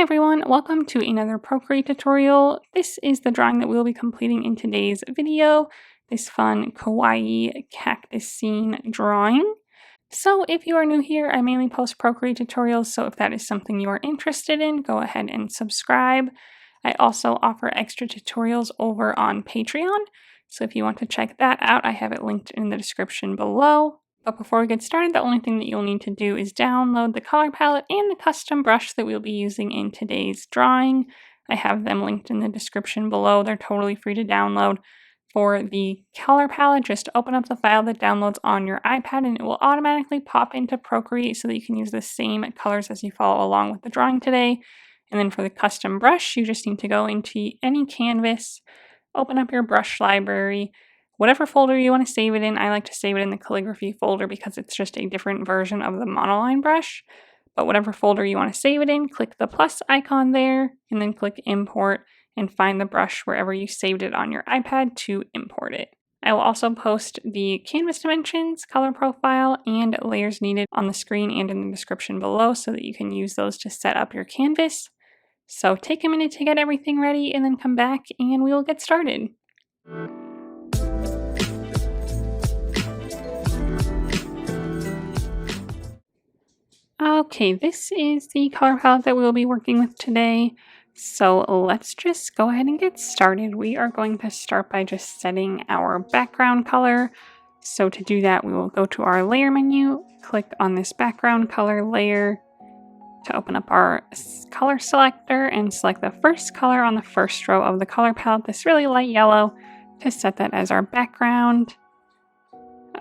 everyone, welcome to another Procreate tutorial. This is the drawing that we'll be completing in today's video, this fun kawaii cactus scene drawing. So if you are new here, I mainly post Procreate tutorials, so if that is something you are interested in, go ahead and subscribe. I also offer extra tutorials over on Patreon, so if you want to check that out, I have it linked in the description below. But before we get started, the only thing that you'll need to do is download the color palette and the custom brush that we'll be using in today's drawing. I have them linked in the description below. They're totally free to download. For the color palette, just open up the file that downloads on your iPad and it will automatically pop into Procreate so that you can use the same colors as you follow along with the drawing today. And then for the custom brush, you just need to go into any canvas, open up your brush library, whatever folder you want to save it in. I like to save it in the calligraphy folder because it's just a different version of the monoline brush. But whatever folder you want to save it in, click the plus icon there and then click import and find the brush wherever you saved it on your iPad to import it. I will also post the canvas dimensions, color profile, and layers needed on the screen and in the description below so that you can use those to set up your canvas. So take a minute to get everything ready and then come back and we will get started. Okay, this is the color palette that we'll be working with today. So let's just go ahead and get started. We are going to start by just setting our background color. So to do that, we will go to our layer menu, click on this background color layer to open up our color selector and select the first color on the first row of the color palette, this really light yellow, to set that as our background.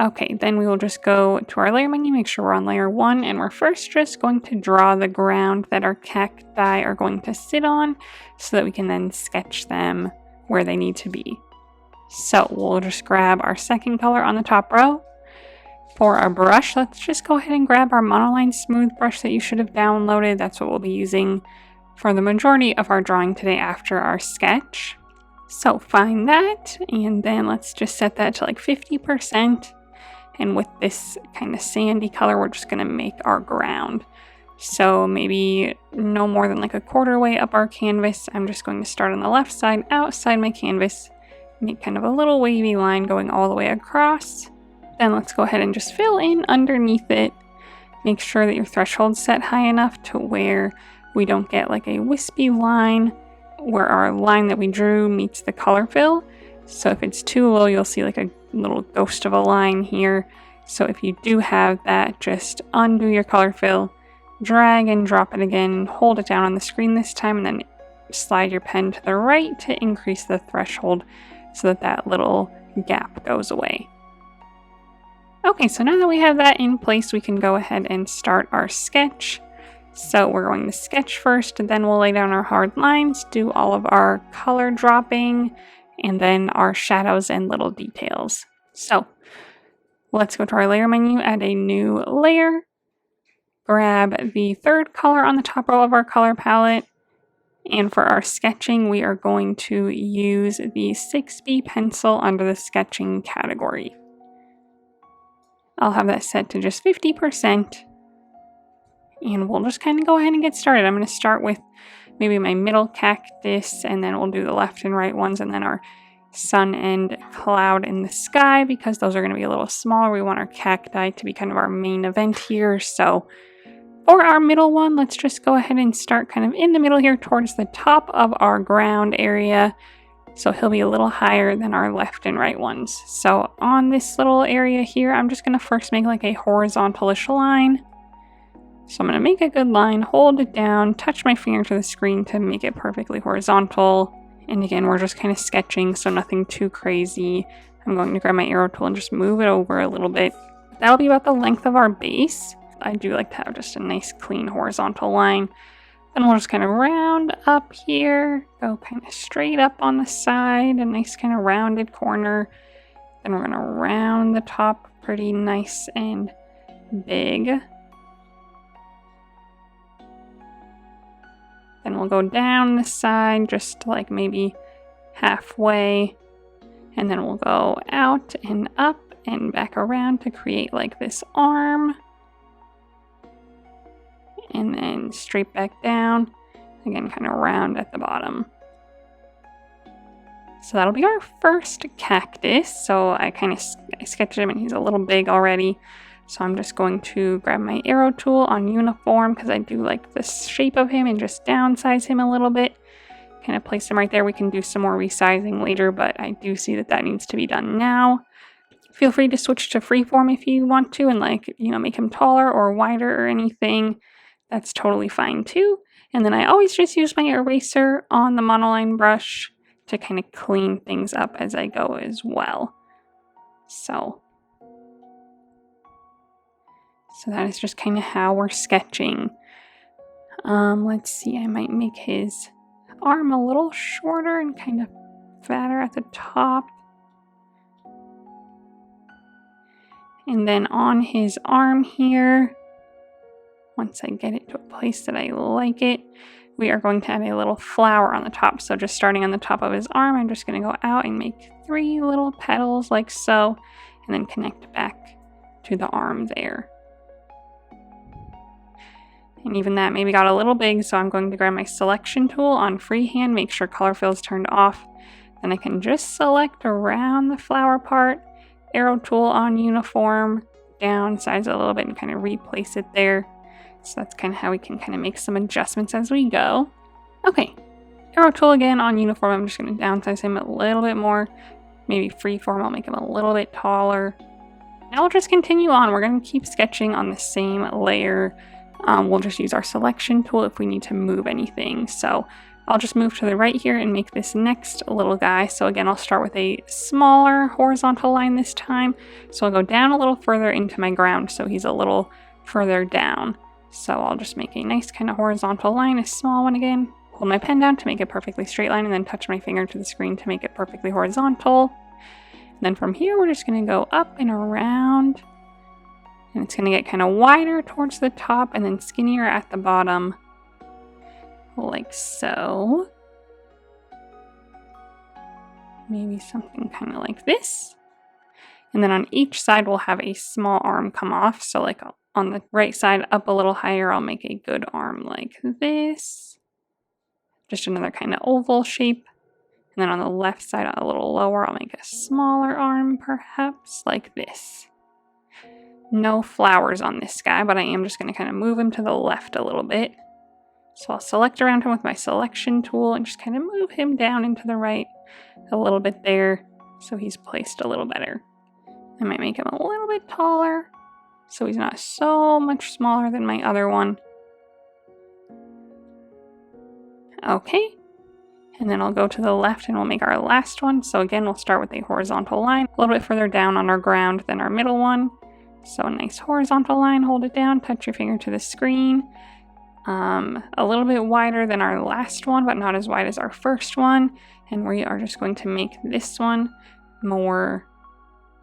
Okay, then we will just go to our layer menu, make sure we're on layer 1, and we're first just going to draw the ground that our cacti are going to sit on so that we can then sketch them where they need to be. So we'll just grab our second color on the top row. For our brush, let's just go ahead and grab our monoline smooth brush that you should have downloaded. That's what we'll be using for the majority of our drawing today after our sketch. So find that, and then let's just set that to like 50%. And with this kind of sandy color, we're just going to make our ground. So maybe no more than like a quarter way up our canvas. I'm just going to start on the left side, outside my canvas, make kind of a little wavy line going all the way across. Then let's go ahead and just fill in underneath it. Make sure that your threshold's set high enough to where we don't get like a wispy line where our line that we drew meets the color fill. So if it's too low, you'll see like a little ghost of a line here. So if you do have that, just undo your color fill, drag and drop it again, hold it down on the screen this time, and then slide your pen to the right to increase the threshold so that that little gap goes away. Okay, so now that we have that in place, we can go ahead and start our sketch. So we're going to sketch first, and then we'll lay down our hard lines, do all of our color dropping, and then our shadows and little details. So let's go to our layer menu, add a new layer, grab the third color on the top row of our color palette, and for our sketching, we are going to use the 6B pencil under the sketching category. I'll have that set to just 50%, and we'll just kind of go ahead and get started. I'm going to start with maybe my middle cactus, and then we'll do the left and right ones, and then our sun and cloud in the sky, because those are going to be a little smaller. We want our cacti to be kind of our main event here. So for our middle one, let's just go ahead and start kind of in the middle here towards the top of our ground area. So he'll be a little higher than our left and right ones. So on this little area here, I'm just going to first make like a horizontalish line. So I'm going to make a good line, hold it down, touch my finger to the screen to make it perfectly horizontal. And again, we're just kind of sketching, so nothing too crazy. I'm going to grab my arrow tool and just move it over a little bit. That'll be about the length of our base. I do like to have just a nice clean horizontal line. Then we'll just kind of round up here, go kind of straight up on the side, a nice kind of rounded corner. Then we're going to round the top pretty nice and big. Then we'll go down the side just like maybe halfway, and then we'll go out and up and back around to create like this arm. And then straight back down. Again, kind of round at the bottom. So that'll be our first cactus. So I sketched him and he's a little big already. So I'm just going to grab my arrow tool on uniform because I do like the shape of him and just downsize him a little bit. Kind of place him right there. We can do some more resizing later, but I do see that that needs to be done now. Feel free to switch to freeform if you want to and make him taller or wider or anything. That's totally fine too. And then I always just use my eraser on the monoline brush to kind of clean things up as I go as well. So that is just kind of how we're sketching. Let's see, I might make his arm a little shorter and kind of fatter at the top. And then on his arm here, once I get it to a place that I like it, we are going to add a little flower on the top. So just starting on the top of his arm, I'm just going to go out and make 3 little petals like so, and then connect back to the arm there. And even that maybe got a little big, so I'm going to grab my selection tool on freehand, make sure color fill is turned off. Then I can just select around the flower part, arrow tool on uniform, downsize it a little bit and kind of replace it there. So that's kind of how we can kind of make some adjustments as we go. Okay, arrow tool again on uniform. I'm just going to downsize him a little bit more. Maybe freeform, I'll make him a little bit taller. Now we'll just continue on. We're going to keep sketching on the same layer. We'll just use our selection tool if we need to move anything. So I'll just move to the right here and make this next little guy. So again, I'll start with a smaller horizontal line this time. So I'll go down a little further into my ground so he's a little further down. So I'll just make a nice kind of horizontal line, a small one again. Hold my pen down to make a perfectly straight line and then touch my finger to the screen to make it perfectly horizontal. And then from here, we're just going to go up and around. And it's going to get kind of wider towards the top and then skinnier at the bottom. Like so. Maybe something kind of like this. And then on each side, we'll have a small arm come off. So like on the right side up a little higher, I'll make a good arm like this. Just another kind of oval shape. And then on the left side a little lower, I'll make a smaller arm perhaps like this. No flowers on this guy, but I am just going to kind of move him to the left a little bit. So I'll select around him with my selection tool and just kind of move him down into the right a little bit there so he's placed a little better. I might make him a little bit taller so he's not so much smaller than my other one. Okay, and then I'll go to the left and we'll make our last one. So again, we'll start with a horizontal line a little bit further down on our ground than our middle one. So a nice horizontal line, hold it down, touch your finger to the screen. A little bit wider than our last one, but not as wide as our first one. And we are just going to make this one more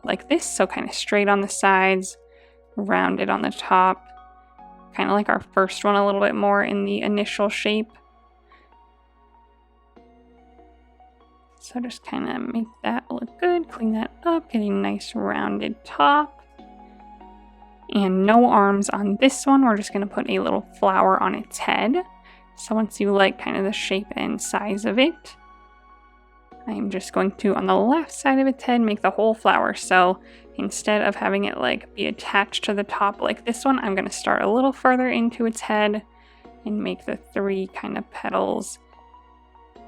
like this. So kind of straight on the sides, rounded on the top, kind of like our first one a little bit more in the initial shape. So just kind of make that look good, clean that up, get a nice rounded top. And no arms on this one, we're just going to put a little flower on its head. So once you like kind of the shape and size of it, I'm just going to, on the left side of its head, make the whole flower. So instead of having it like be attached to the top like this one, I'm going to start a little further into its head and make the 3 kind of petals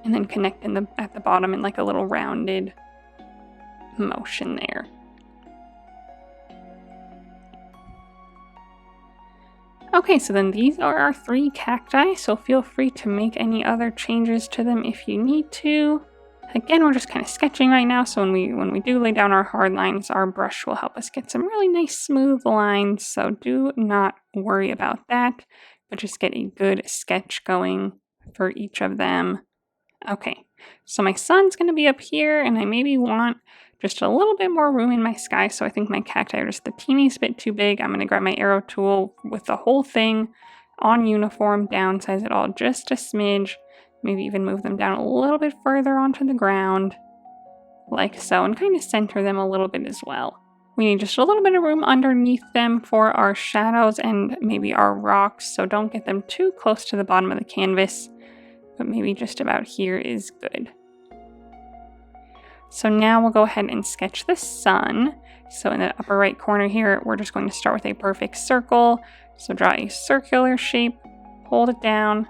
and then connect at the bottom in like a little rounded motion there. Okay, so then these are our 3 cacti, so feel free to make any other changes to them if you need to. Again, we're just kind of sketching right now, so when we do lay down our hard lines, our brush will help us get some really nice smooth lines, so do not worry about that, but just get a good sketch going for each of them. Okay, so my sun's going to be up here, and I maybe want just a little bit more room in my sky, so I think my cacti are just the teeniest bit too big. I'm going to grab my arrow tool with the whole thing on uniform, downsize it all just a smidge, maybe even move them down a little bit further onto the ground, like so, and kind of center them a little bit as well. We need just a little bit of room underneath them for our shadows and maybe our rocks, so don't get them too close to the bottom of the canvas. but maybe just about here is good. So now we'll go ahead and sketch the sun. So in the upper right corner here, we're just going to start with a perfect circle. So draw a circular shape, hold it down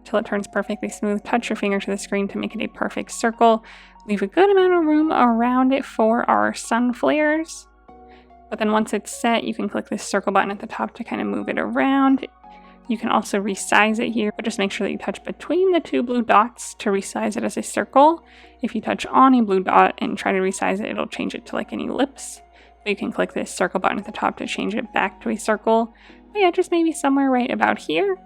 till it turns perfectly smooth. Touch your finger to the screen to make it a perfect circle. Leave a good amount of room around it for our sun flares. But then once it's set, you can click this circle button at the top to kind of move it around. You can also resize it here, but just make sure that you touch between the two blue dots to resize it as a circle. If you touch on a blue dot and try to resize it, it'll change it to like an ellipse. But you can click this circle button at the top to change it back to a circle. But yeah, just maybe somewhere right about here.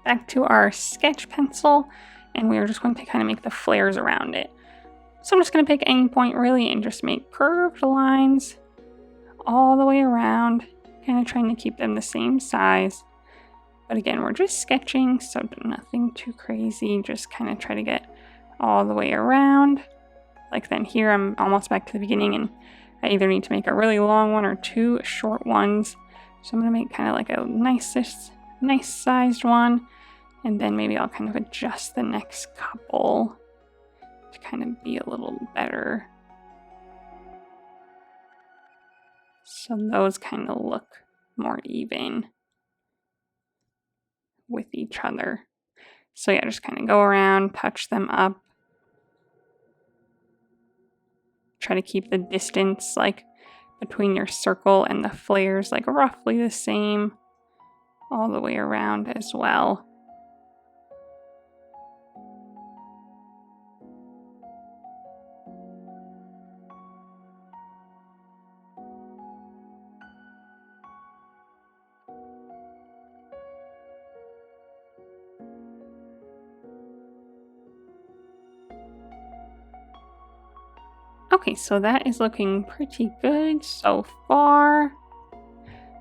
Back to our sketch pencil, and we're just going to kind of make the flares around it. So I'm just going to pick any point really and just make curved lines all the way around, kind of trying to keep them the same size. But again, we're just sketching, so nothing too crazy, just kind of try to get all the way around. Like then here I'm almost back to the beginning, and I either need to make a really long one or two short ones. So I'm going to make kind of like a nice sized one, and then maybe I'll kind of adjust the next couple to kind of be a little better. So those kind of look more even with each other. So yeah, just kind of go around, touch them up. Try to keep the distance like between your circle and the flares like roughly the same all the way around as well. Okay, so that is looking pretty good so far.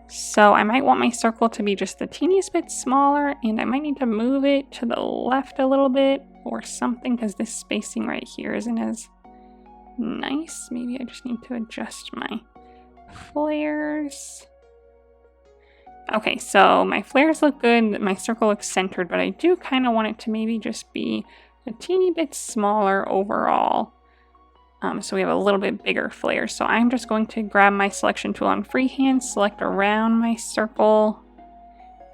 So I might want my circle to be just the teeniest bit smaller, and I might need to move it to the left a little bit or something because this spacing right here isn't as nice. Maybe I just need to adjust my flares. Okay, so my flares look good, my circle looks centered, but I do kind of want it to maybe just be a teeny bit smaller overall. So we have a little bit bigger flare. So I'm just going to grab my selection tool on freehand, select around my circle,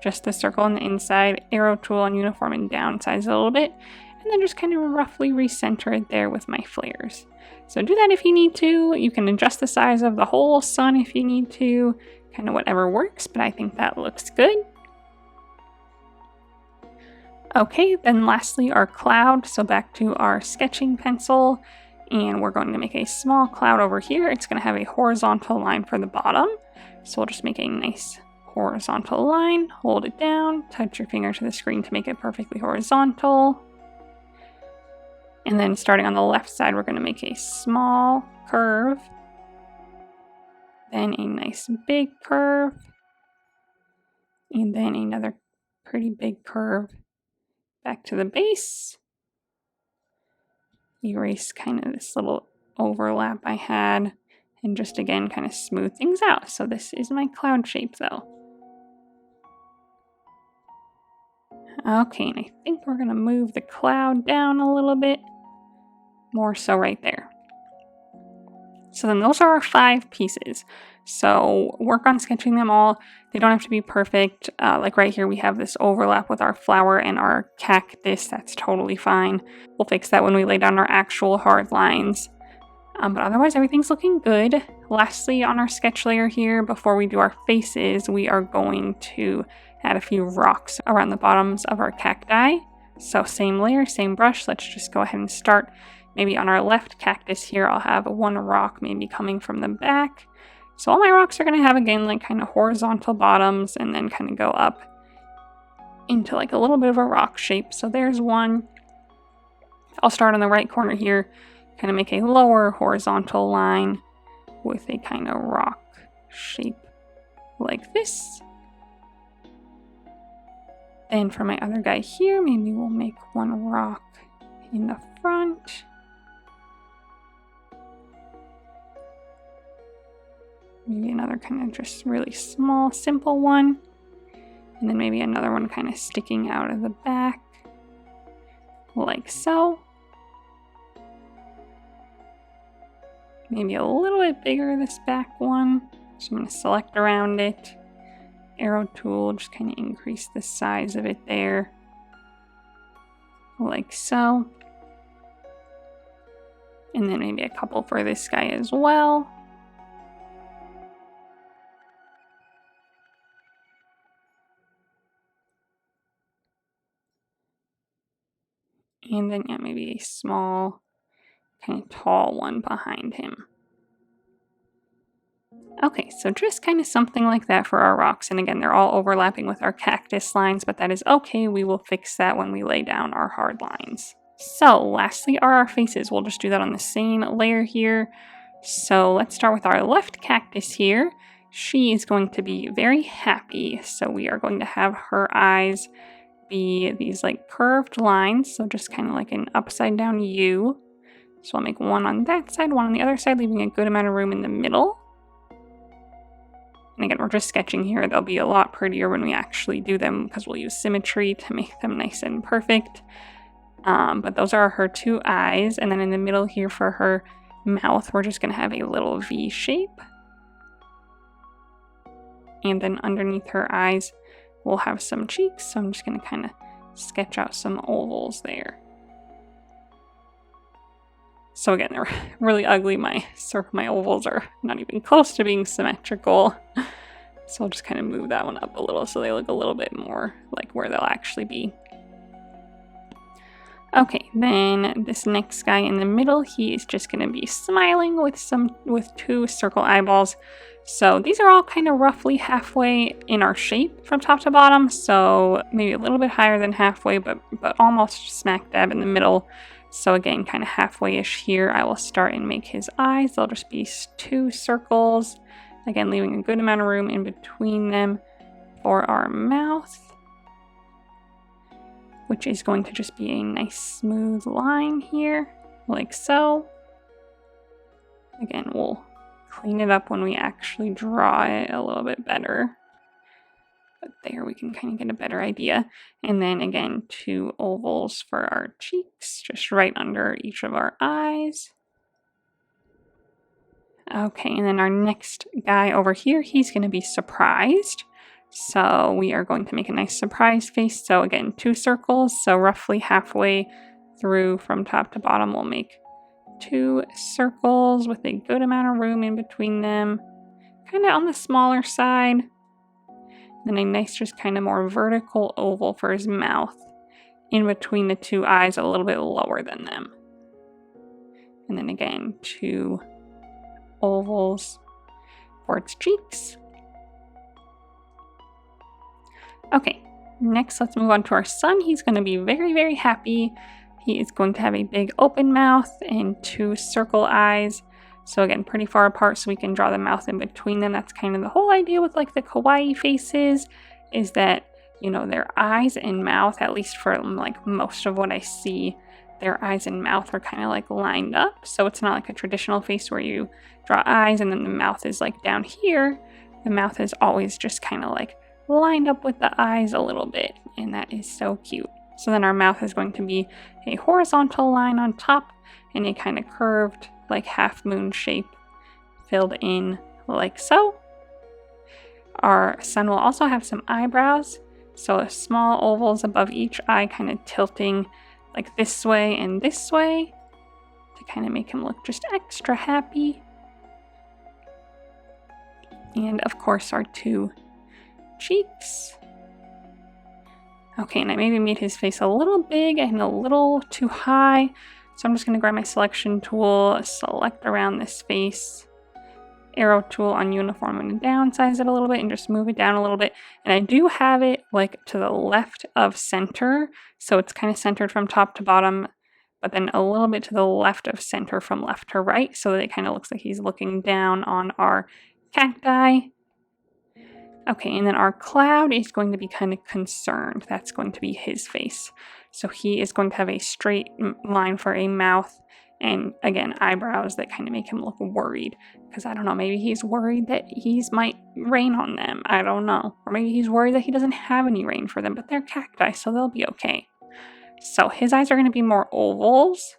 just the circle on the inside, arrow tool on uniform and downsize it a little bit, and then just kind of roughly recenter it there with my flares. So do that if you need to. You can adjust the size of the whole sun if you need to, kind of whatever works, but I think that looks good. Okay, then lastly our cloud. So back to our sketching pencil. And we're going to make a small cloud over here. It's going to have a horizontal line for the bottom. So we'll just make a nice horizontal line, hold it down, touch your finger to the screen to make it perfectly horizontal. And then starting on the left side, we're going to make a small curve, then a nice big curve, and then another pretty big curve back to the base. Erase kind of this little overlap I had, and just again kind of smooth things out. So this is my cloud shape though. Okay, and I think we're gonna move the cloud down a little bit more, so right there. So then those are our 5 pieces. So work on sketching them all. They don't have to be perfect. Like right here, we have this overlap with our flower and our cactus. That's totally fine. We'll fix that when we lay down our actual hard lines. But otherwise, everything's looking good. Lastly, on our sketch layer here, before we do our faces, we are going to add a few rocks around the bottoms of our cacti. So same layer, same brush. Let's just go ahead and start. Maybe on our left cactus here, I'll have one rock maybe coming from the back. So all my rocks are going to have, again, like kind of horizontal bottoms and then kind of go up into like a little bit of a rock shape. So there's one. I'll start on the right corner here, kind of make a lower horizontal line with a kind of rock shape like this. Then for my other guy here, maybe we'll make one rock in the front. Maybe another kind of just really small, simple one. And then maybe another one kind of sticking out of the back, like so. Maybe a little bit bigger, this back one. So I'm going to select around it. Arrow tool, just kind of increase the size of it there. Like so. And then maybe a couple for this guy as well. And then yeah, maybe a small, kind of tall one behind him. Okay, so just kind of something like that for our rocks. And again, they're all overlapping with our cactus lines, but that is okay. We will fix that when we lay down our hard lines. So lastly are our faces. We'll just do that on the same layer here. So let's start with our left cactus here. She is going to be very happy. So we are going to have her eyes be these like curved lines. So just kind of like an upside down U. So I'll make one on that side, one on the other side, leaving a good amount of room in the middle. And again, we're just sketching here. They'll be a lot prettier when we actually do them because we'll use symmetry to make them nice and perfect. But those are her two eyes. And then in the middle here for her mouth, we're just going to have a little V shape. And then underneath her eyes, we'll have some cheeks. So I'm just going to kind of sketch out some ovals there. So again, they're really ugly. My ovals are not even close to being symmetrical. So I'll just kind of move that one up a little so they look a little bit more like where they'll actually be. Okay, then this next guy in the middle, he is just going to be smiling with two circle eyeballs. So these are all kind of roughly halfway in our shape from top to bottom. So maybe a little bit higher than halfway, but almost smack dab in the middle. So again, kind of halfway-ish here, I will start and make his eyes. They'll just be two circles. Again, leaving a good amount of room in between them for our mouth, which is going to just be a nice smooth line here, like so. Again, we'll clean it up when we actually draw it a little bit better. But there we can kind of get a better idea. And then again, two ovals for our cheeks, just right under each of our eyes. Okay, and then our next guy over here, he's going to be surprised. So we are going to make a nice surprise face. So again, two circles. So roughly halfway through from top to bottom, we'll make two circles with a good amount of room in between them. Kind of on the smaller side. Then a nice, just kind of more vertical oval for his mouth in between the two eyes, a little bit lower than them. And then again, two ovals for its cheeks. Okay, next let's move on to our sun. He's going to be very, very happy. He is going to have a big open mouth and two circle eyes. So again, pretty far apart so we can draw the mouth in between them. That's kind of the whole idea with like the kawaii faces, is that, you know, their eyes and mouth, at least for like most of what I see, their eyes and mouth are kind of like lined up. So it's not like a traditional face where you draw eyes and then the mouth is like down here. The mouth is always just kind of like lined up with the eyes a little bit, and that is so cute. So then our mouth is going to be a horizontal line on top and a kind of curved like half moon shape filled in like so. Our sun will also have some eyebrows, so small ovals above each eye kind of tilting like this way and this way to kind of make him look just extra happy. And of course our two cheeks. Okay, and I maybe made his face a little big and a little too high. So I'm just going to grab my selection tool, select around this face, arrow tool on uniform, and downsize it a little bit and just move it down a little bit. And I do have it like to the left of center, so it's kind of centered from top to bottom, but then a little bit to the left of center from left to right, so that it kind of looks like he's looking down on our cacti. Okay, and then our cloud is going to be kind of concerned. That's going to be his face. So he is going to have a straight line for a mouth And again, eyebrows that kind of make him look worried. Because I don't know, maybe he's worried that he's might rain on them. I don't know. Or maybe he's worried that he doesn't have any rain for them, but they're cacti, so they'll be okay. So his eyes are going to be more ovals.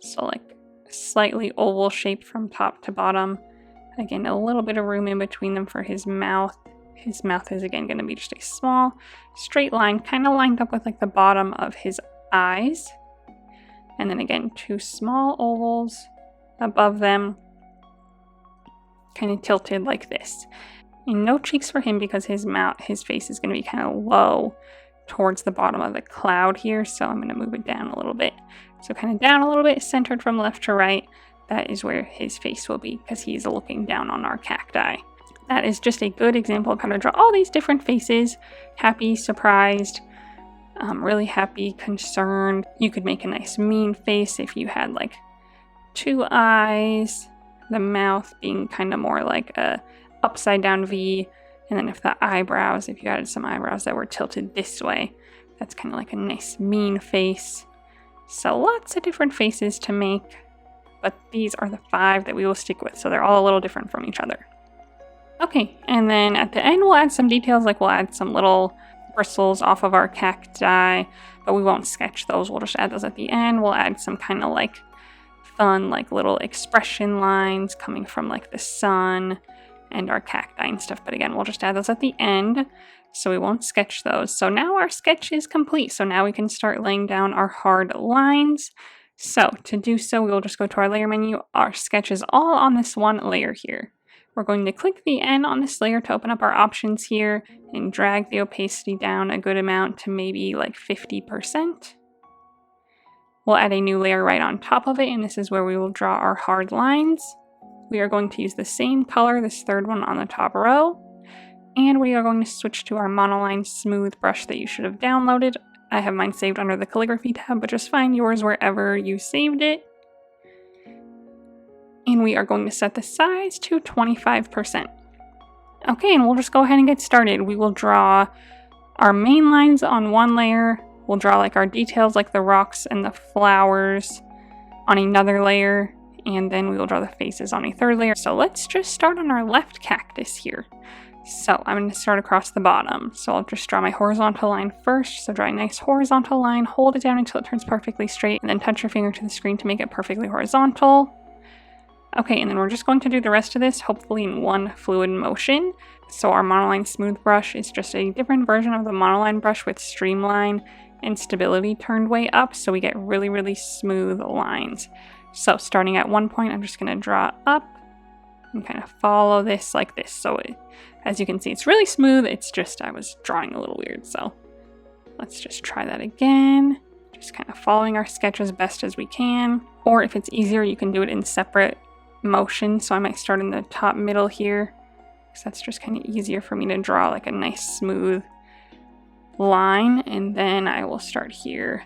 So like slightly oval shape from top to bottom. Again, a little bit of room in between them for his mouth. His mouth is again going to be just a small straight line, kind of lined up with like the bottom of his eyes. And then again, 2 small ovals above them, kind of tilted like this. And no cheeks for him because his face is going to be kind of low towards the bottom of the cloud here. So I'm going to move it down a little bit. So kind of down a little bit, centered from left to right. That is where his face will be because he's looking down on our cacti. That is just a good example of how to draw all these different faces. Happy, surprised, really happy, concerned. You could make a nice mean face if you had like 2 eyes, the mouth being kind of more like a upside down V, and then if the eyebrows, if you added some eyebrows that were tilted this way, that's kind of like a nice mean face. So lots of different faces to make, but these are the 5 that we will stick with, so they're all a little different from each other. Okay, and then at the end we'll add some details, like we'll add some little bristles off of our cacti, but we won't sketch those, we'll just add those at the end. We'll add some kind of like fun like little expression lines coming from like the sun and our cacti and stuff, but again we'll just add those at the end, so we won't sketch those. So now our sketch is complete, so now we can start laying down our hard lines. So to do so, we will just go to our layer menu. Our sketch is all on this one layer here. We're going to click the N on this layer to open up our options here and drag the opacity down a good amount to maybe like 50%. We'll add a new layer right on top of it, and this is where we will draw our hard lines. We are going to use the same color, this third one on the top row, and we are going to switch to our monoline smooth brush that you should have downloaded. I have mine saved under the calligraphy tab, but just find yours wherever you saved it. And we are going to set the size to 25%. Okay, and we'll just go ahead and get started. We will draw our main lines on one layer. We'll draw like our details like the rocks and the flowers on another layer. And then we will draw the faces on a third layer. So let's just start on our left cactus here. So I'm going to start across the bottom. So I'll just draw my horizontal line first. So draw a nice horizontal line, hold it down until it turns perfectly straight, and then touch your finger to the screen to make it perfectly horizontal. Okay, and then we're just going to do the rest of this, hopefully in one fluid motion. So our monoline smooth brush is just a different version of the monoline brush with streamline and stability turned way up, so we get really, really smooth lines. So starting at one point, I'm just going to draw up and kind of follow this like this. So as you can see, it's really smooth. It's just I was drawing a little weird, so let's just try that again. Just kind of following our sketch as best as we can. Or if it's easier, you can do it in separate motion. So I might start in the top middle here, because that's just kind of easier for me to draw like a nice smooth line. And then I will start here.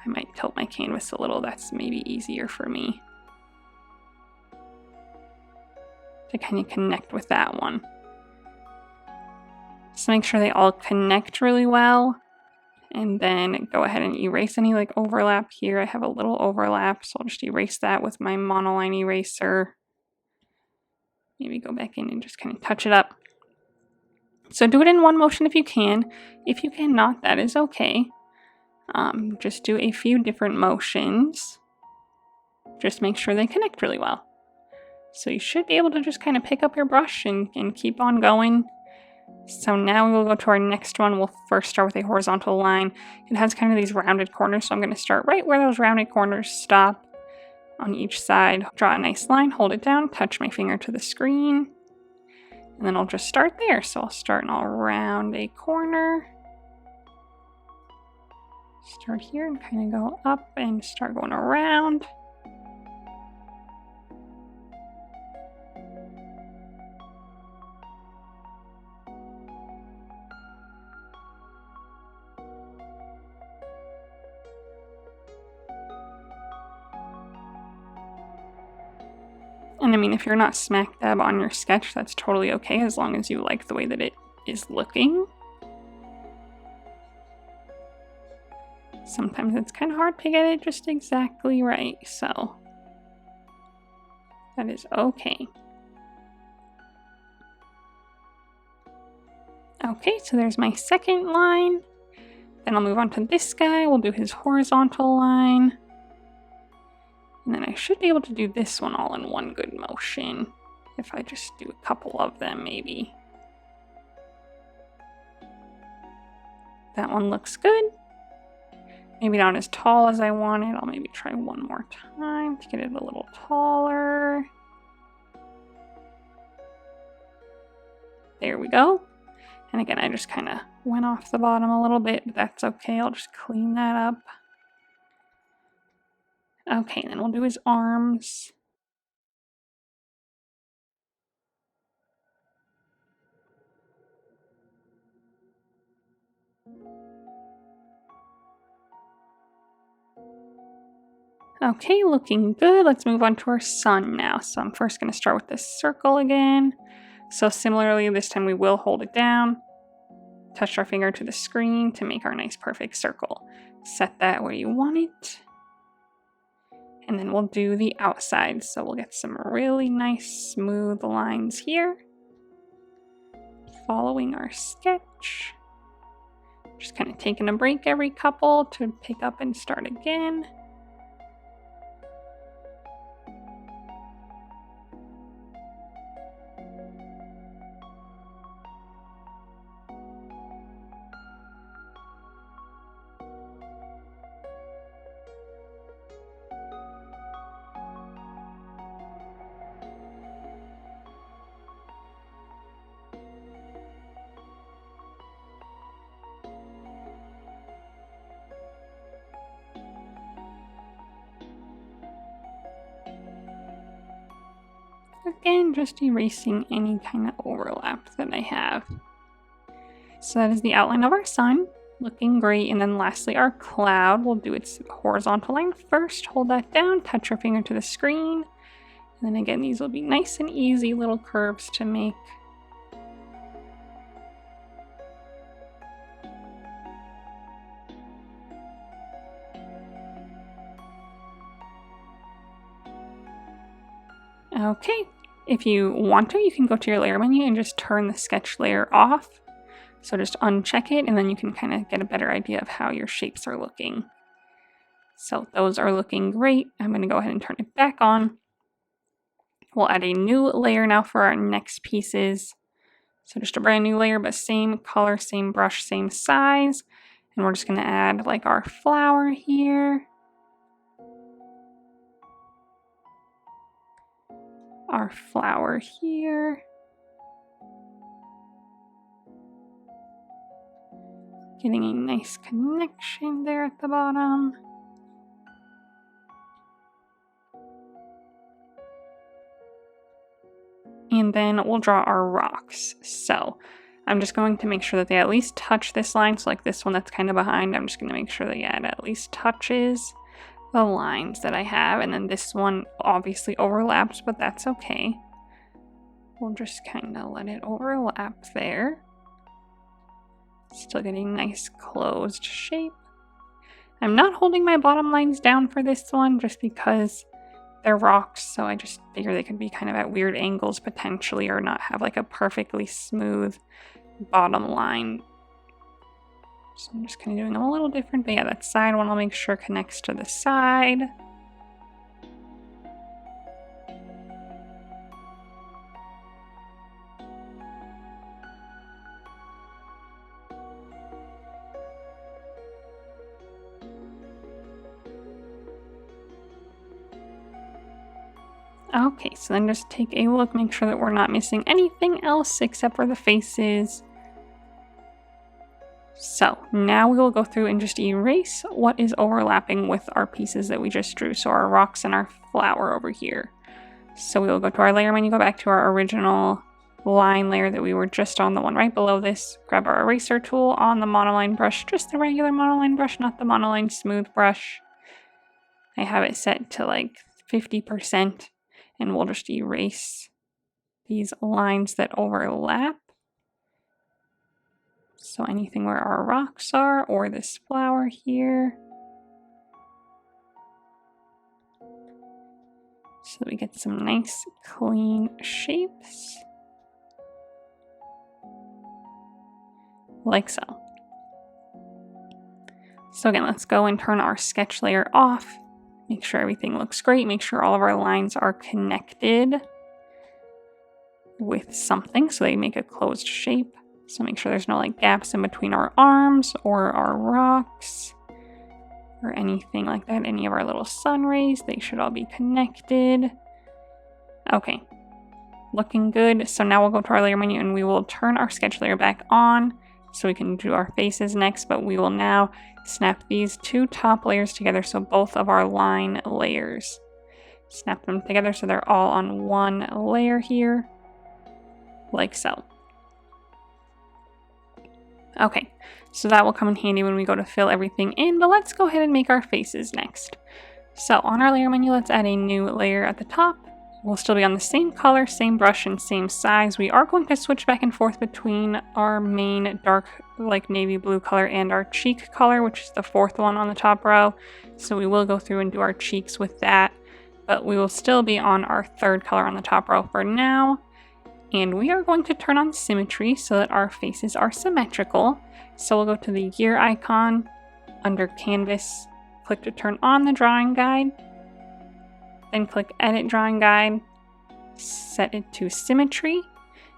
I might tilt my canvas a little. That's maybe easier for me to kind of connect with that one. Just make sure they all connect really well. And then go ahead and erase any like overlap here. I have a little overlap, so I'll just erase that with my monoline eraser. Maybe go back in and just kind of touch it up. So do it in one motion if you can. If you cannot, that is okay. Just do a few different motions. Just make sure they connect really well. So you should be able to just kind of pick up your brush and keep on going. So now we will go to our next one. We'll first start with a horizontal line. It has kind of these rounded corners, so I'm going to start right where those rounded corners stop on each side. Draw a nice line, hold it down, touch my finger to the screen, and then I'll just start there. So I'll start and I'll round a corner. Start here and kind of go up and start going around. And I mean, if you're not smack dab on your sketch, that's totally okay, as long as you like the way that it is looking. Sometimes it's kind of hard to get it just exactly right, so That is okay. Okay, so there's my second line. Then I'll move on to this guy. We'll do his horizontal line. And then I should be able to do this one all in one good motion. If I just do a couple of them, maybe. That one looks good. Maybe not as tall as I wanted. I'll maybe try one more time to get it a little taller. There we go. And again, I just kind of went off the bottom a little bit, but that's okay. I'll just clean that up. Okay, then we'll do his arms. Okay, looking good. Let's move on to our sun now. So I'm first going to start with this circle again. So similarly, this time we will hold it down, touch our finger to the screen to make our nice perfect circle. Set that where you want it. And then we'll do the outside. So we'll get some really nice smooth lines here. Following our sketch. Just kind of taking a break every couple to pick up and start again. Again, just erasing any kind of overlap that I have. So that is the outline of our sun, looking great. And then lastly, our cloud, we'll do its horizontal line first. Hold that down, touch your finger to the screen. And then again, these will be nice and easy little curves to make. Okay, if you want to, you can go to your layer menu and just turn the sketch layer off. So just uncheck it and then you can kind of get a better idea of how your shapes are looking. So those are looking great. I'm going to go ahead and turn it back on. We'll add a new layer now for our next pieces. So just a brand new layer, but same color, same brush, same size. And we're just going to add like our flower here. Our flower here. Getting a nice connection there at the bottom. And then we'll draw our rocks. So I'm just going to make sure that they at least touch this line. So like this one that's kind of behind, I'm just going to make sure that it at least touches the lines that I have. And then this one obviously overlaps, but that's okay. We'll just kind of let it overlap there. Still getting nice closed shape. I'm not holding my bottom lines down for this one just because they're rocks, so I just figure they could be kind of at weird angles potentially or not have like a perfectly smooth bottom line. So I'm just kind of doing them a little different, but yeah, that side one I'll make sure connects to the side. Okay, so then just take a look, make sure that we're not missing anything else except for the faces. So now we will go through and just erase what is overlapping with our pieces that we just drew. So our rocks and our flower over here. So we will go to our layer menu, go back to our original line layer that we were just on, the one right below this. Grab our eraser tool on the monoline brush, just the regular monoline brush, not the monoline smooth brush. I have it set to like 50%. And we'll just erase these lines that overlap. So anything where our rocks are, or this flower here. so that we get some nice clean shapes, like so. So again, let's go and turn our sketch layer off. Make sure everything looks great. Make sure all of our lines are connected with something so they make a closed shape. So make sure there's no like gaps in between our arms or our rocks or anything like that. Any of our little sun rays, they should all be connected. Okay, looking good. So now we'll go to our layer menu and we will turn our sketch layer back on so we can do our faces next, but we will now snap these two top layers together, so both of our line layers. Snap them together so they're all on one layer here, like so. Okay, so that will come in handy when we go to fill everything in, but let's go ahead and make our faces next. So on our layer menu, let's add a new layer at the top. We'll still be on the same color, same brush, and same size. We are going to switch back and forth between our main dark, like navy blue color and our cheek color, which is the fourth one on the top row. So we will go through and do our cheeks with that, but we will still be on our third color on the top row for now. And we are going to turn on symmetry so that our faces are symmetrical. So we'll go to the gear icon under canvas, click to turn on the drawing guide, then click edit drawing guide, set it to symmetry,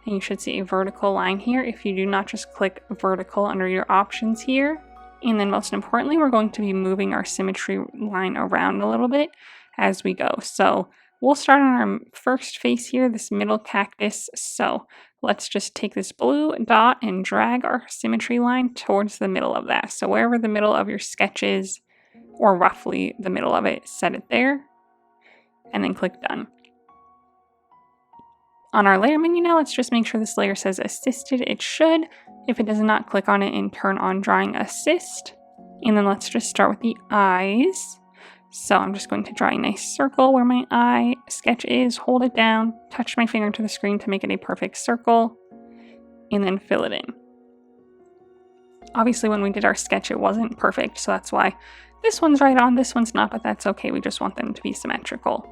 and you should see a vertical line here. If you do not, just click vertical under your options here. And then most importantly, we're going to be moving our symmetry line around a little bit as we go. So we'll start on our first face here, this middle cactus. So let's just take this blue dot and drag our symmetry line towards the middle of that. So wherever the middle of your sketch is, or roughly the middle of it, set it there, and then click done. On our layer menu now, let's just make sure this layer says assisted. It should. If it does not, click on it and turn on drawing assist. And then let's just start with the eyes. So I'm just going to draw a nice circle where my eye sketch is, hold it down, touch my finger to the screen to make it a perfect circle, and then fill it in. Obviously when we did our sketch it wasn't perfect, so that's why this one's right on, this one's not, but that's okay. We just want them to be symmetrical.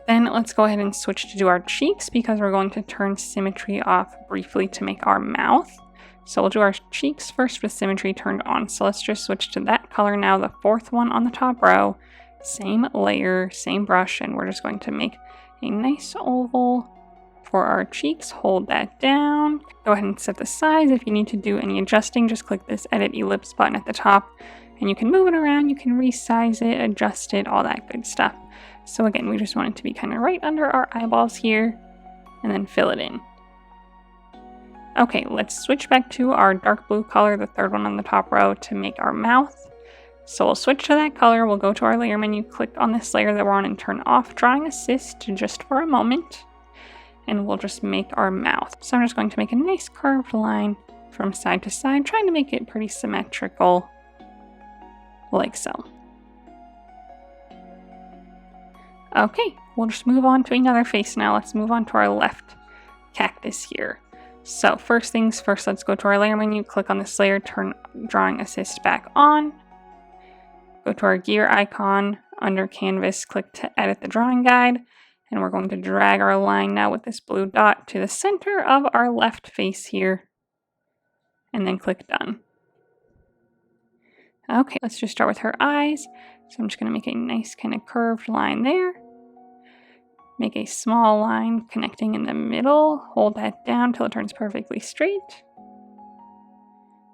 Then let's go ahead and switch to do our cheeks because we're going to turn symmetry off briefly to make our mouth. So we'll do our cheeks first with symmetry turned on. So let's just switch to that color now, the fourth one on the top row. Same layer, same brush, and we're just going to make a nice oval for our cheeks. Hold that down. Go ahead and set the size. If you need to do any adjusting, just click this edit ellipse button at the top and you can move it around, you can resize it, adjust it, all that good stuff. So again, we just want it to be kind of right under our eyeballs here and then fill it in. Okay, let's switch back to our dark blue color, the third one on the top row, to make our mouth. So we'll switch to that color, we'll go to our layer menu, click on this layer that we're on and turn off drawing assist just for a moment. And we'll just make our mouth. So I'm just going to make a nice curved line from side to side, trying to make it pretty symmetrical, like so. Okay, we'll just move on to another face now. Let's move on to our left cactus here. So first things first, let's go to our layer menu, click on this layer, turn drawing assist back on. Go to our gear icon, under canvas, click to edit the drawing guide. And we're going to drag our line now with this blue dot to the center of our left face here. And then click done. Okay, let's just start with her eyes. So I'm just going to make a nice kind of curved line there. Make a small line connecting in the middle. Hold that down till it turns perfectly straight.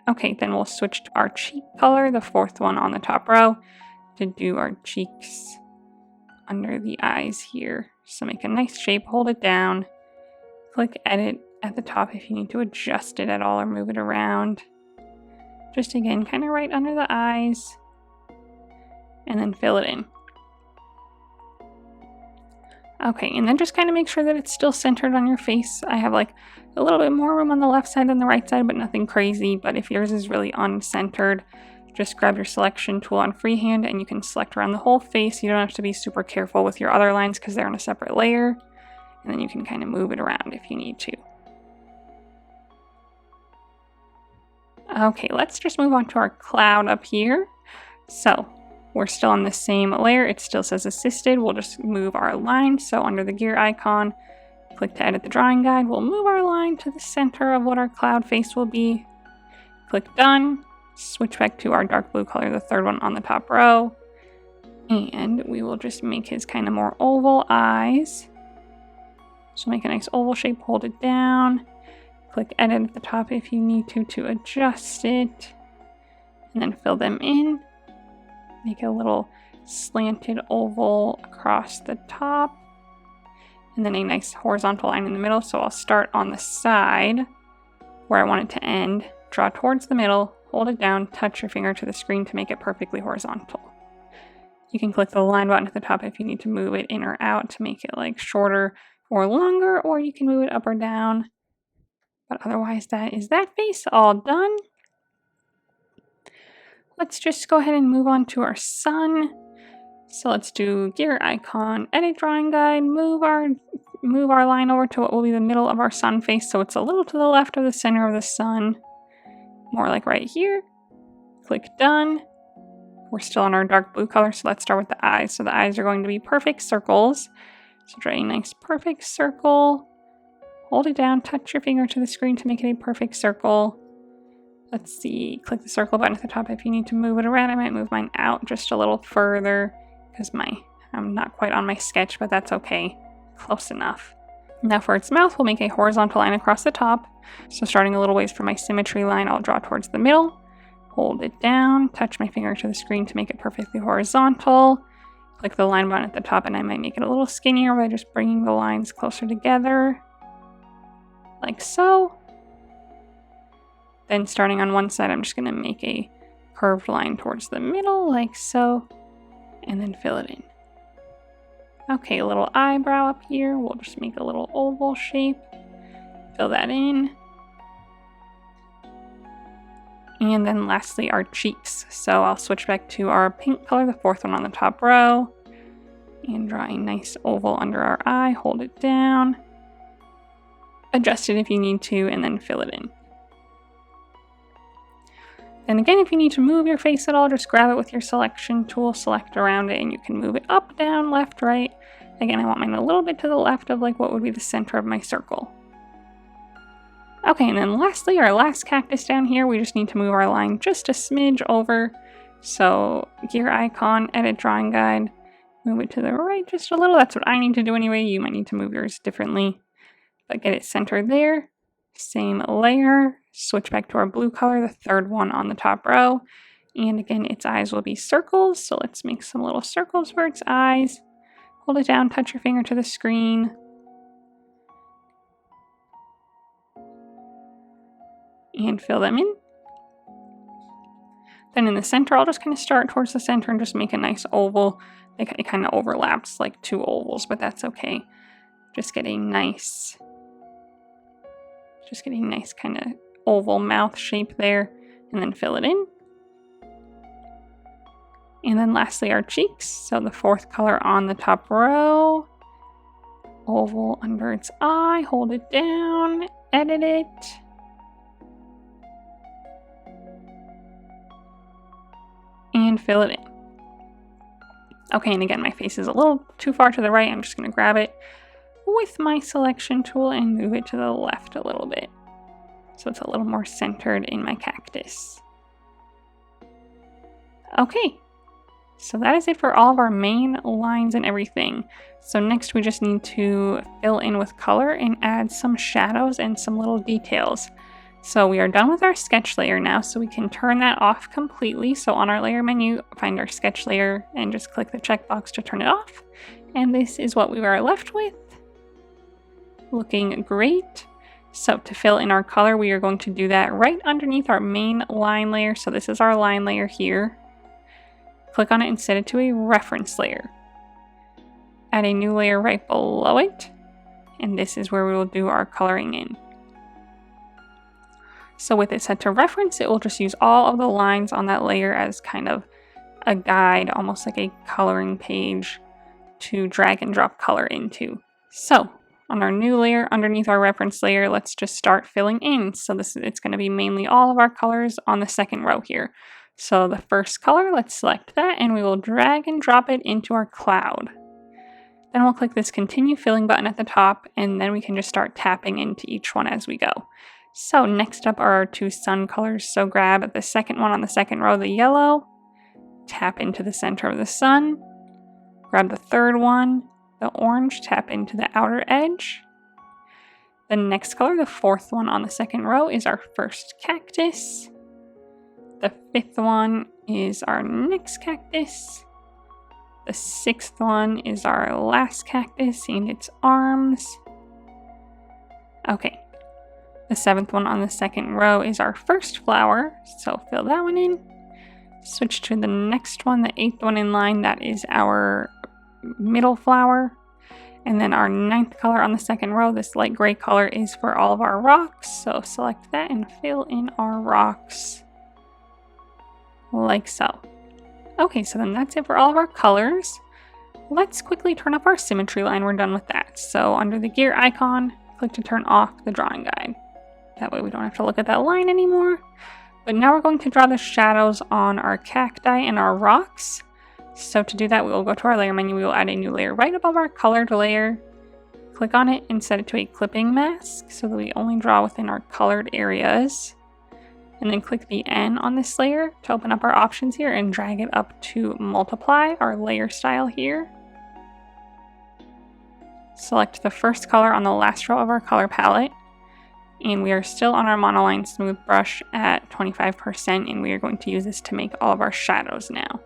Okay, then we'll switch to our cheek color, the fourth one on the top row, to do our cheeks under the eyes here. So make a nice shape, hold it down, click edit at the top if you need to adjust it at all or move it around. Just again, kind of right under the eyes, and then fill it in. Okay, and then just kind of make sure that it's still centered on your face. I have like a little bit more room on the left side than the right side, but nothing crazy. But if yours is really uncentered, just grab your selection tool on freehand and you can select around the whole face. You don't have to be super careful with your other lines because they're on a separate layer. And then you can kind of move it around if you need to. Okay, let's just move on to our cloud up here. So we're still on the same layer. It still says assisted. We'll just move our line. So under the gear icon, click to edit the drawing guide. We'll move our line to the center of what our cloud face will be. Click done. Switch back to our dark blue color, the third one on the top row. And we will just make his kind of more oval eyes. So make a nice oval shape, hold it down. Click edit at the top if you need to adjust it. And then fill them in. Make a little slanted oval across the top. And then a nice horizontal line in the middle. So I'll start on the side where I want it to end. Draw towards the middle, hold it down, touch your finger to the screen to make it perfectly horizontal. You can click the line button at the top if you need to move it in or out to make it like shorter or longer, or you can move it up or down. But otherwise, that is that face all done. Let's just go ahead and move on to our sun. So let's do gear icon, edit drawing guide, move our line over to what will be the middle of our sun face. So it's a little to the left of the center of the sun, more like right here. Click done. We're still on our dark blue color, so let's start with the eyes. So the eyes are going to be perfect circles. So draw a nice perfect circle. Hold it down, touch your finger to the screen to make it a perfect circle. Let's see, click the circle button at the top if you need to move it around. I might move mine out just a little further because I'm not quite on my sketch, but that's okay. Close enough. Now for its mouth, we'll make a horizontal line across the top. So starting a little ways from my symmetry line, I'll draw towards the middle. Hold it down, touch my finger to the screen to make it perfectly horizontal. Click the line button at the top and I might make it a little skinnier by just bringing the lines closer together. Like so. Then starting on one side, I'm just going to make a curved line towards the middle, like so, and then fill it in. Okay, a little eyebrow up here. We'll just make a little oval shape. Fill that in. And then lastly, our cheeks. So I'll switch back to our pink color, the fourth one on the top row, and draw a nice oval under our eye. Hold it down. Adjust it if you need to, and then fill it in. And again, if you need to move your face at all, just grab it with your selection tool, select around it, and you can move it up, down, left, right. Again, I want mine a little bit to the left of like what would be the center of my circle. Okay, and then lastly, our last cactus down here, we just need to move our line just a smidge over. So gear icon, edit drawing guide, move it to the right just a little. That's what I need to do anyway. You might need to move yours differently, but get it centered there. Same layer, switch back to our blue color, the third one on the top row. And again, its eyes will be circles. So let's make some little circles for its eyes. Hold it down, touch your finger to the screen. And fill them in. Then in the center, I'll just kind of start towards the center and just make a nice oval. It kind of overlaps like two ovals, but that's okay. Just get a nice kind of oval mouth shape there, and then fill it in. And then lastly, our cheeks. So the fourth color on the top row. Oval under its eye, hold it down, edit it. And fill it in. Okay, and again, my face is a little too far to the right. I'm just going to grab it with my selection tool and move it to the left a little bit. So it's a little more centered in my cactus. Okay, so that is it for all of our main lines and everything. So next we just need to fill in with color and add some shadows and some little details. So we are done with our sketch layer now, so we can turn that off completely. So on our layer menu, find our sketch layer and just click the checkbox to turn it off. And this is what we are left with. Looking great. So to fill in our color, we are going to do that right underneath our main line layer. So this is our line layer here. Click on it and set it to a reference layer. Add a new layer right below it. And this is where we will do our coloring in. So with it set to reference, it will just use all of the lines on that layer as kind of a guide, almost like a coloring page to drag and drop color into. So on our new layer underneath our reference layer, let's just start filling in. So it's going to be mainly all of our colors on the second row here. So the first color, let's select that and we will drag and drop it into our cloud. Then we'll click this continue filling button at the top and then we can just start tapping into each one as we go. So next up are our two sun colors. So grab the second one on the second row, the yellow, tap into the center of the sun. Grab the third one, the orange, tap into the outer edge. The next color, the fourth one on the second row, is our first cactus. The fifth one is our next cactus. The sixth one is our last cactus and its arms. Okay. The seventh one on the second row is our first flower, so fill that one in. Switch to the next one, the eighth one in line, that is our middle flower. And then our ninth color on the second row, this light gray color, is for all of our rocks. So select that and fill in our rocks like so. Okay, so then that's it for all of our colors. Let's quickly turn up our symmetry line. We're done with that. So under the gear icon, click to turn off the drawing guide. That way we don't have to look at that line anymore. But now we're going to draw the shadows on our cacti and our rocks. So to do that, we will go to our layer menu. We will add a new layer right above our colored layer. Click on it and set it to a clipping mask so that we only draw within our colored areas. And then click the N on this layer to open up our options here and drag it up to multiply, our layer style here. Select the first color on the last row of our color palette. And we are still on our monoline smooth brush at 25%, and we are going to use this to make all of our shadows now.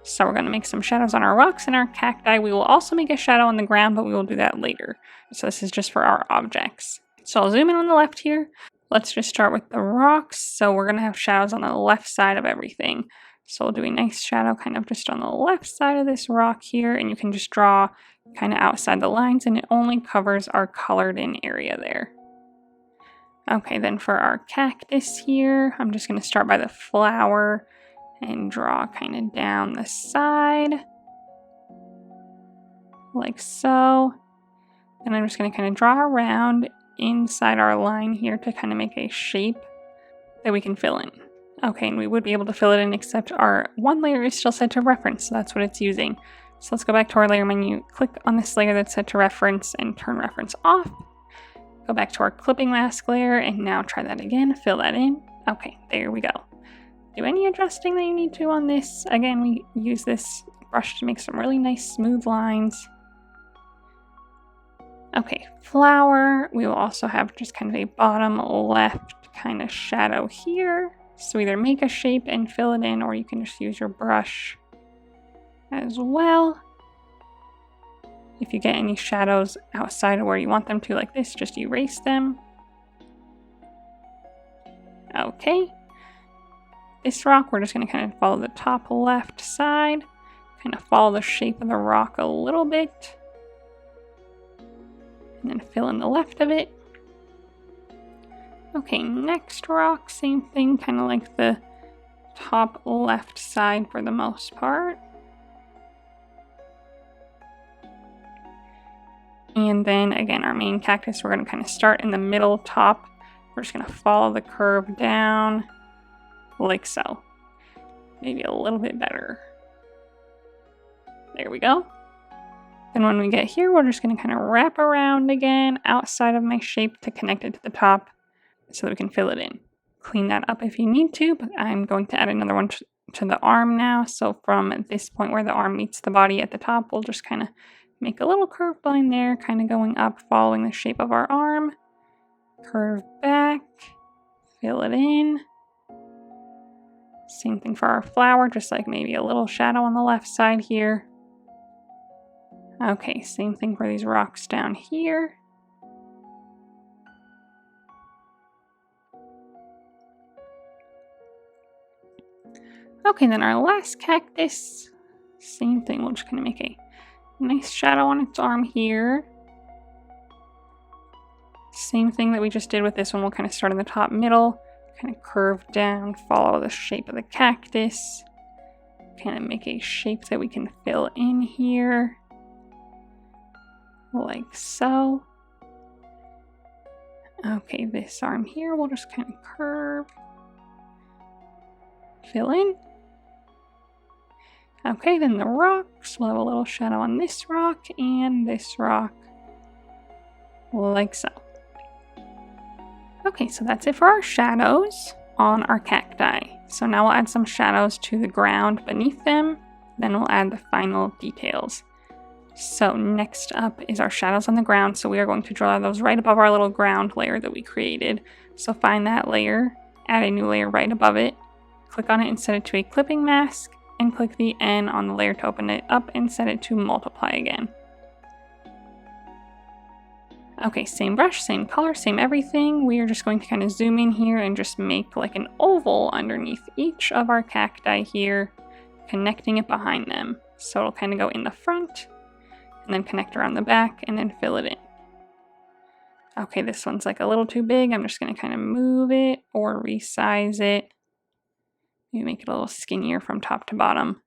So we're going to make some shadows on our rocks and our cacti. We will also make a shadow on the ground, but we will do that later. So this is just for our objects. So I'll zoom in on the left here. Let's just start with the rocks. So we're going to have shadows on the left side of everything. So we'll do a nice shadow kind of just on the left side of this rock here, and you can just draw kind of outside the lines, and it only covers our colored in area there. Okay, then for our cactus here, I'm just going to start by the flower and draw kind of down the side, like so. And I'm just going to kind of draw around inside our line here to kind of make a shape that we can fill in. Okay, and we would be able to fill it in, except our one layer is still set to reference, so that's what it's using. So let's go back to our layer menu, click on this layer that's set to reference and turn reference off. Go back to our clipping mask layer and now try that again, fill that in. Okay, there we go. Do any adjusting that you need to on this. Again, we use this brush to make some really nice smooth lines. Okay, flower. We will also have just kind of a bottom left kind of shadow here. So either make a shape and fill it in, or you can just use your brush as well. If you get any shadows outside of where you want them to, like this, just erase them. Okay. This rock, we're just going to kind of follow the top left side, kind of follow the shape of the rock a little bit, and then fill in the left of it. Okay, next rock, same thing, kind of like the top left side for the most part. And then again, our main cactus, we're going to kind of start in the middle top. We're just going to follow the curve down like so. Maybe a little bit better. There we go. Then when we get here, we're just going to kind of wrap around again outside of my shape to connect it to the top so that we can fill it in. Clean that up if you need to, but I'm going to add another one to the arm now. So from this point where the arm meets the body at the top, we'll just kind of make a little curved line there, kind of going up, following the shape of our arm. Curve back, fill it in. Same thing for our flower, just like maybe a little shadow on the left side here. Okay, same thing for these rocks down here. Okay, then our last cactus, same thing, we'll just kind of make a nice shadow on its arm here. Same thing that we just did with this one. We'll kind of start in the top middle, kind of curve down, follow the shape of the cactus, kind of make a shape that we can fill in here, like so. Okay, this arm here, we'll just kind of curve, fill in. Okay, then the rocks. We'll have a little shadow on this rock and this rock, like so. Okay, so that's it for our shadows on our cacti. So now we'll add some shadows to the ground beneath them, then we'll add the final details. So next up is our shadows on the ground, so we are going to draw those right above our little ground layer that we created. So find that layer, add a new layer right above it, click on it and set it to a clipping mask, and click the N on the layer to open it up and set it to multiply again. Okay, same brush, same color, same everything. We are just going to kind of zoom in here and just make like an oval underneath each of our cacti here, connecting it behind them. So it'll kind of go in the front, and then connect around the back, and then fill it in. Okay, this one's like a little too big. I'm just going to kind of move it or resize it. Maybe make it a little skinnier from top to bottom.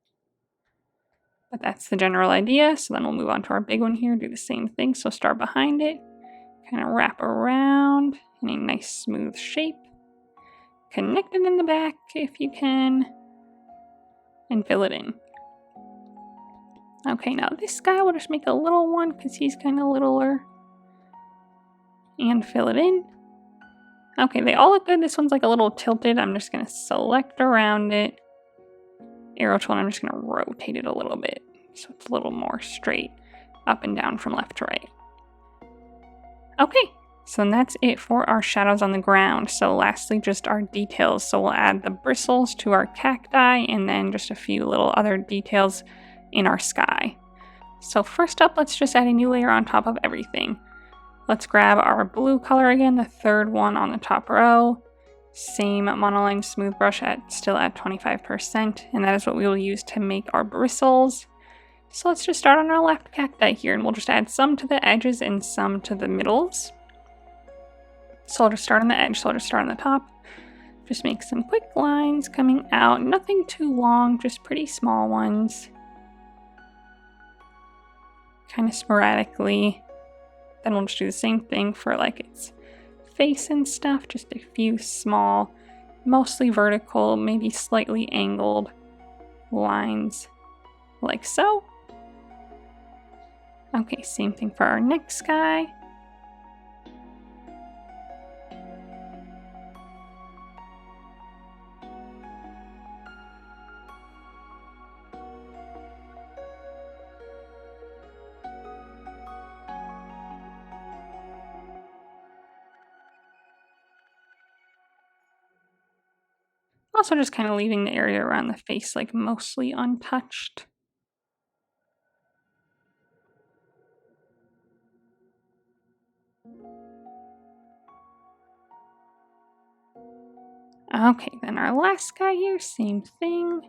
But that's the general idea. So then we'll move on to our big one here, do the same thing. So start behind it, kind of wrap around in a nice smooth shape. Connect it in the back if you can, and fill it in. Okay, now this guy, we'll just make a little one because he's kind of littler. And fill it in. Okay, they all look good. This one's like a little tilted. I'm just going to select around it. Arrow tool, and I'm just going to rotate it a little bit so it's a little more straight up and down from left to right. Okay, so then that's it for our shadows on the ground. So lastly, just our details. So we'll add the bristles to our cacti and then just a few little other details in our sky. So first up, let's just add a new layer on top of everything. Let's grab our blue color again, the third one on the top row. Same monoline smooth brush still at 25%, and that is what we will use to make our bristles. So let's just start on our left cacti here, and we'll just add some to the edges and some to the middles. So I'll just start on the edge, so I'll just start on the top. Just make some quick lines coming out, nothing too long, just pretty small ones. Kind of sporadically. Then we'll just do the same thing for like its face and stuff, just a few small, mostly vertical, maybe slightly angled lines like so. Okay, same thing for our next guy. Also just kind of leaving the area around the face like mostly untouched. Okay, then our last guy here, same thing.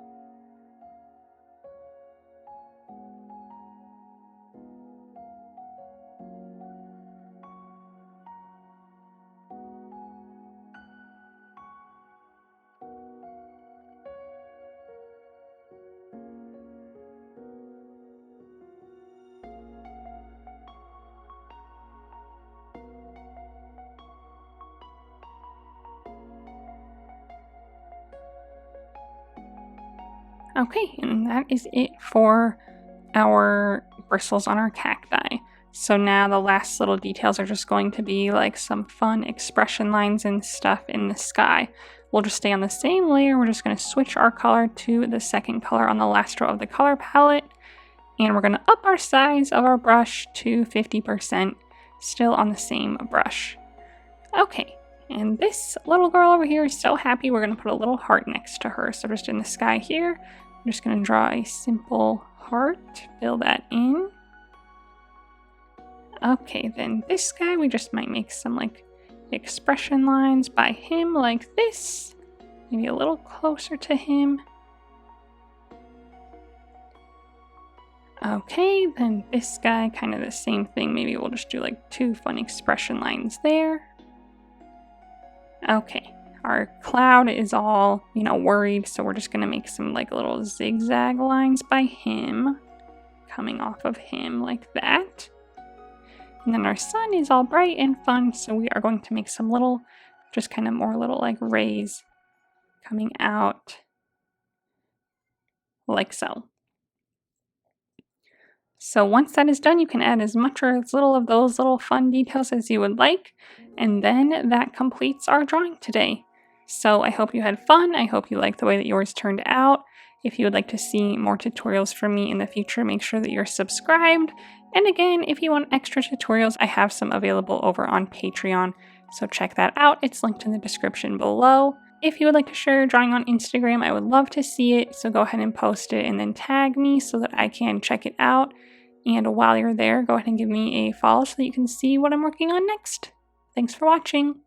Okay, and that is it for our bristles on our cacti. So now the last little details are just going to be like some fun expression lines and stuff in the sky. We'll just stay on the same layer. We're just going to switch our color to the second color on the last row of the color palette. And we're going to up our size of our brush to 50%, still on the same brush. Okay, and this little girl over here is so happy. We're going to put a little heart next to her. So just in the sky here, I'm just going to draw a simple heart, fill that in. Okay, then this guy, we just might make some like expression lines by him like this. Maybe a little closer to him. Okay, then this guy, kind of the same thing. Maybe we'll just do like two fun expression lines there. Okay, our cloud is all, worried, so we're just gonna make some like little zigzag lines by him, coming off of him like that. And then our sun is all bright and fun, so we are going to make some little, just kind of more little like rays coming out like so. So once that is done, you can add as much or as little of those little fun details as you would like, and then that completes our drawing today. So I hope you had fun. I hope you liked the way that yours turned out. If you would like to see more tutorials from me in the future, make sure that you're subscribed. And again, if you want extra tutorials, I have some available over on Patreon, so check that out. It's linked in the description below. If you would like to share your drawing on Instagram, I would love to see it, so go ahead and post it and then tag me so that I can check it out. And while you're there, go ahead and give me a follow so that you can see what I'm working on next. Thanks for watching!